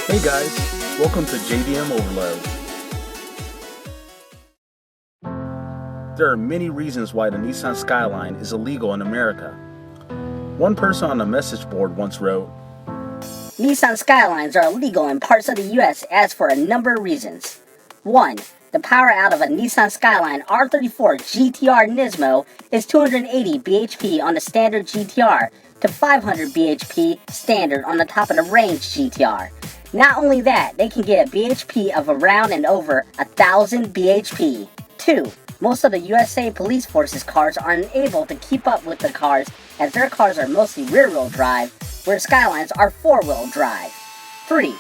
Hey guys, welcome to JDM Overload. There are many reasons why the Nissan Skyline is illegal in America. One person on the message board once wrote, Nissan Skylines are illegal in parts of the US as for a number of reasons. 1. The power out of a Nissan Skyline R34 GTR Nismo is 280 bhp on the standard GTR to 500 bhp standard on the top of the range GTR. Not only that, they can get a bhp of around and over 1,000 bhp. 2. Most of the USA Police Force's cars are unable to keep up with the cars as their cars are mostly rear-wheel drive, where Skylines are four-wheel drive. 3.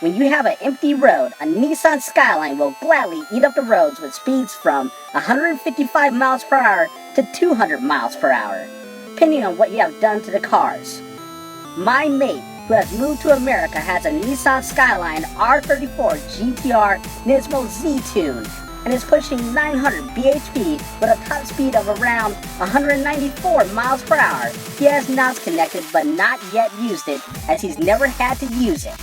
When you have an empty road, a Nissan Skyline will gladly eat up the roads with speeds from 155 miles per hour to 200 miles per hour, depending on what you have done to the cars. My mate, who has moved to America, has a Nissan Skyline R34 GTR Nismo Z-Tune and is pushing 900 bhp with a top speed of around 194 miles per hour. He has knobs connected but not yet used it, as he's never had to use it.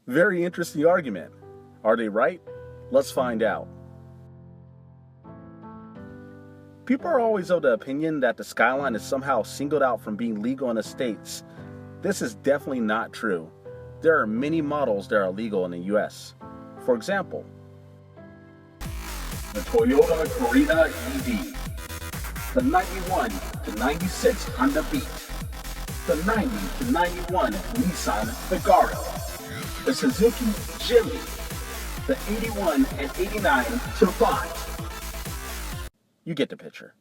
Very interesting argument. Are they right? Let's find out. People are always of the opinion that the Skyline is somehow singled out from being legal in the States. This is definitely not true. There are many models that are legal in the US. For example, the Toyota Corina EV, the 91 to 96 Honda Beat, the 90 to 91 Nissan Nagaro, the Suzuki Jimny, the 81 and 89 Savant. You get the picture.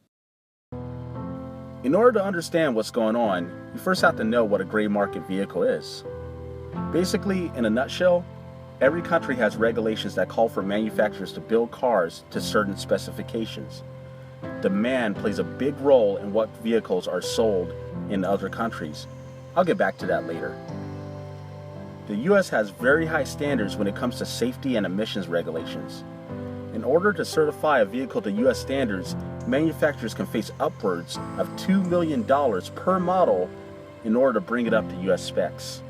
In order to understand what's going on, you first have to know what a gray market vehicle is. Basically, in a nutshell, every country has regulations that call for manufacturers to build cars to certain specifications. Demand plays a big role in what vehicles are sold in other countries. I'll get back to that later. The US has very high standards when it comes to safety and emissions regulations. In order to certify a vehicle to US standards, manufacturers can face upwards of $2 million per model in order to bring it up to US specs.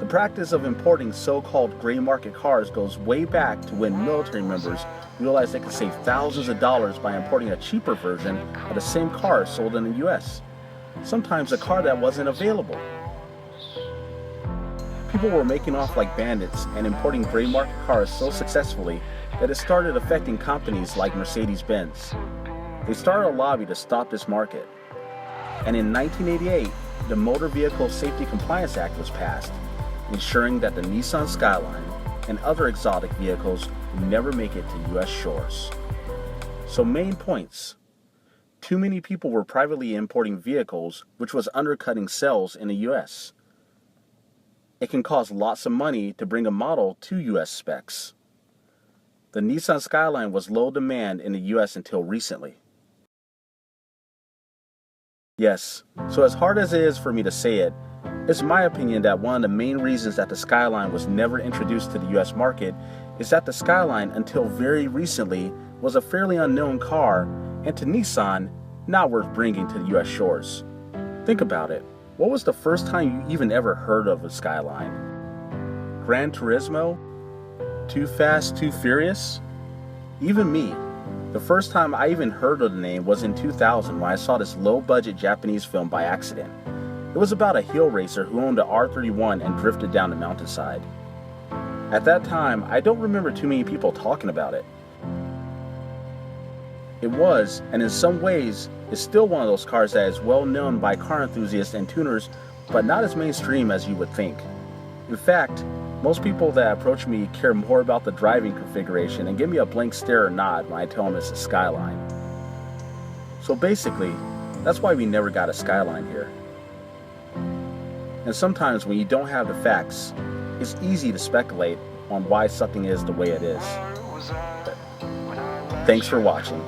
The practice of importing so-called gray market cars goes way back to when military members realized they could save thousands of dollars by importing a cheaper version of the same car sold in the US, sometimes a car that wasn't available. People were making off like bandits and importing gray market cars so successfully that it started affecting companies like Mercedes-Benz. They started a lobby to stop this market. And in 1988, the Motor Vehicle Safety Compliance Act was passed, ensuring that the Nissan Skyline and other exotic vehicles would never make it to US shores. So main points. Too many people were privately importing vehicles, which was undercutting sales in the US. It can cost lots of money to bring a model to US specs. The Nissan Skyline was low demand in the US until recently. Yes, so as hard as it is for me to say it, it's my opinion that one of the main reasons that the Skyline was never introduced to the US market is that the Skyline, until very recently, was a fairly unknown car, and to Nissan, not worth bringing to the US shores. Think about it. What was the first time you even ever heard of a Skyline? Gran Turismo? Too Fast, Too Furious? Even me. The first time I even heard of the name was in 2000 when I saw this low-budget Japanese film by accident. It was about a hill racer who owned an R31 and drifted down the mountainside. At that time, I don't remember too many people talking about it. It was, and in some ways, is still one of those cars that is well known by car enthusiasts and tuners, but not as mainstream as you would think. In fact, most people that approach me care more about the driving configuration and give me a blank stare or nod when I tell them it's a Skyline. So basically, that's why we never got a Skyline here. And sometimes when you don't have the facts, it's easy to speculate on why something is the way it is. Thanks for watching.